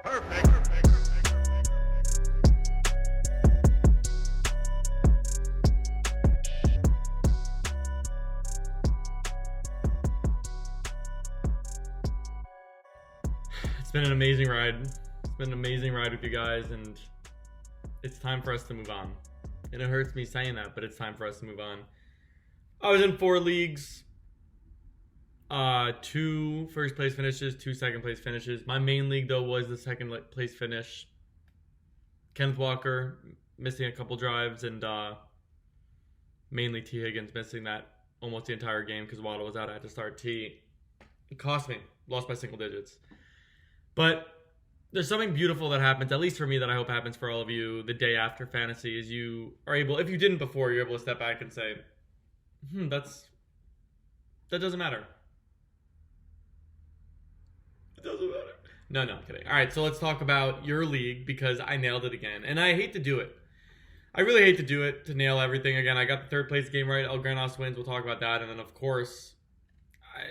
It's been an amazing ride. It's been an amazing ride with you guys, and it's time for us to move on. And it hurts me saying that, but it's time for us to move on. I was in 4 leagues. 2 first place finishes, 2 second place finishes. My main league, though, was the second place finish. Kenneth Walker missing a couple drives, and mainly T. Higgins missing that almost the entire game because Waddle was out. I had to start T. It cost me. Lost by single digits. But there's something beautiful that happens, at least for me, that I hope happens for all of you the day after fantasy, is you are able, if you didn't before, you're able to step back and say, that doesn't matter. It doesn't matter. No, I'm kidding. All right, so let's talk about your league, because I nailed it again. And I hate to do it. I really hate to do it, to nail everything again. I got the third place game right. El Granos wins. We'll talk about that. And then, of course,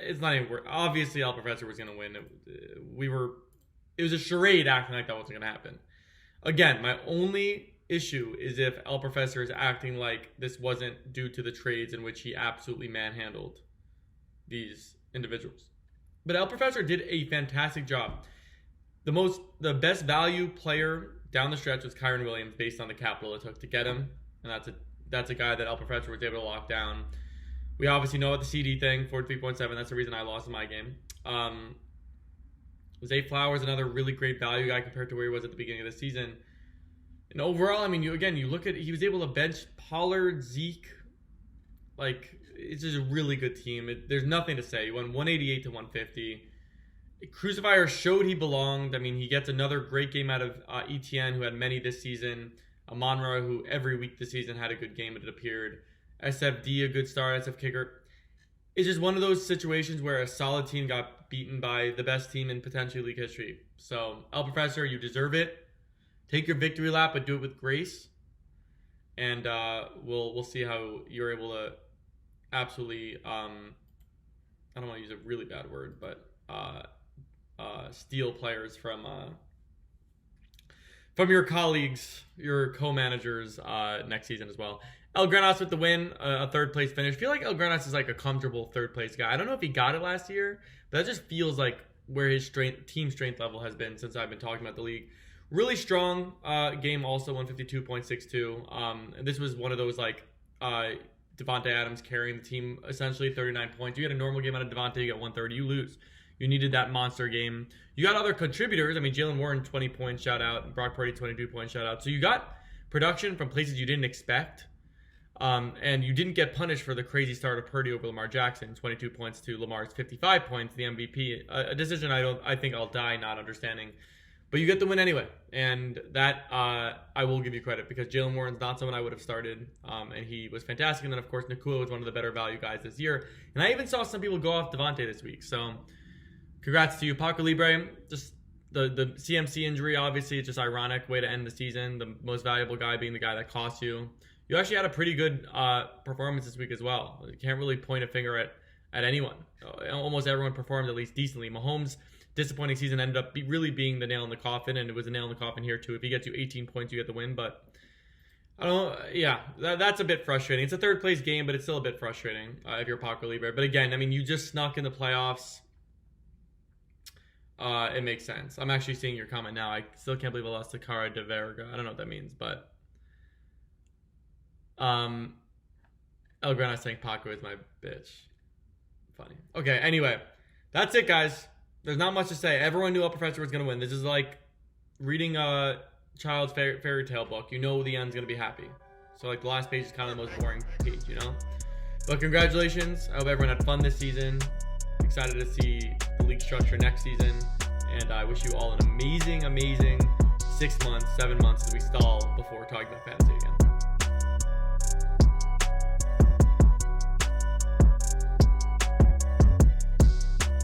it's not even worth. Obviously, El Professor was going to win. It was a charade acting like that wasn't going to happen. Again, my only issue is if El Professor is acting like this wasn't due to the trades in which he absolutely manhandled these individuals. But El Professor did a fantastic job. The best value player down the stretch was Kyron Williams based on the capital it took to get him. And that's a guy that El Professor was able to lock down. We obviously know about the CD thing, 43.7. That's the reason I lost in my game. Zay Flowers, another really great value guy compared to where he was at the beginning of the season. And overall, I mean, you look at, he was able to bench Pollard, Zeke. Like, it's just a really good team. There's nothing to say. He won 188 to 150. Crucifier showed he belonged. I mean, he gets another great game out of ETN, who had many this season. Monroe, who every week this season had a good game, it appeared. SFD, a good start. SF Kicker. It's just one of those situations where a solid team got beaten by the best team in potentially league history. So, El Professor, you deserve it. Take your victory lap, but do it with grace. And we'll see how you're able to absolutely, I don't want to use a really bad word, but steal players from your colleagues, your co-managers next season as well. El Granos with the win, a third place finish. I feel like El Granos is like a comfortable third place guy. I don't know if he got it last year, but that just feels like where his team strength level has been since I've been talking about the league. Really strong game also, 152.62. This was one of those like Devontae Adams carrying the team essentially, 39 points. You get a normal game out of Devontae, you get 130, you lose. You needed that monster game. You got other contributors. I mean, Jalen Warren, 20 points, shout out. Brock Purdy, 22 points, shout out. So you got production from places you didn't expect. And you didn't get punished for the crazy start of Purdy over Lamar Jackson, 22 points to Lamar's 55 points, the MVP. A decision I think I'll die not understanding. But you get the win anyway. And that I will give you credit, because Jalen Warren's not someone I would have started. And he was fantastic. And then, of course, Nakua was one of the better value guys this year. And I even saw some people go off Devontae this week. So congrats to you. Paco Libre, just the CMC injury, obviously, it's just ironic way to end the season. The most valuable guy being the guy that cost you. You actually had a pretty good performance this week as well. You can't really point a finger at anyone. Almost everyone performed at least decently. Mahomes' disappointing season ended up really being the nail in the coffin, and it was a nail in the coffin here too. If he gets you 18 points, you get the win. But I don't know. Yeah, that's a bit frustrating. It's a third place game, but it's still a bit frustrating if you're Paco Libre. But again, I mean, you just snuck in the playoffs. It makes sense. I'm actually seeing your comment now. I still can't believe I lost to Cara de Verga. I don't know what that means, but El Granos saying Paco is my bitch. Funny. Okay, anyway, that's it, guys. There's not much to say. Everyone knew El Professor was going to win. This is like reading a child's fairy tale book. You know the end's going to be happy. So like the last page is kind of the most boring page, you know? But congratulations. I hope everyone had fun this season. Excited to see the league structure next season. And I wish you all an amazing, amazing 6 months, 7 months as we stall before talking about fantasy again.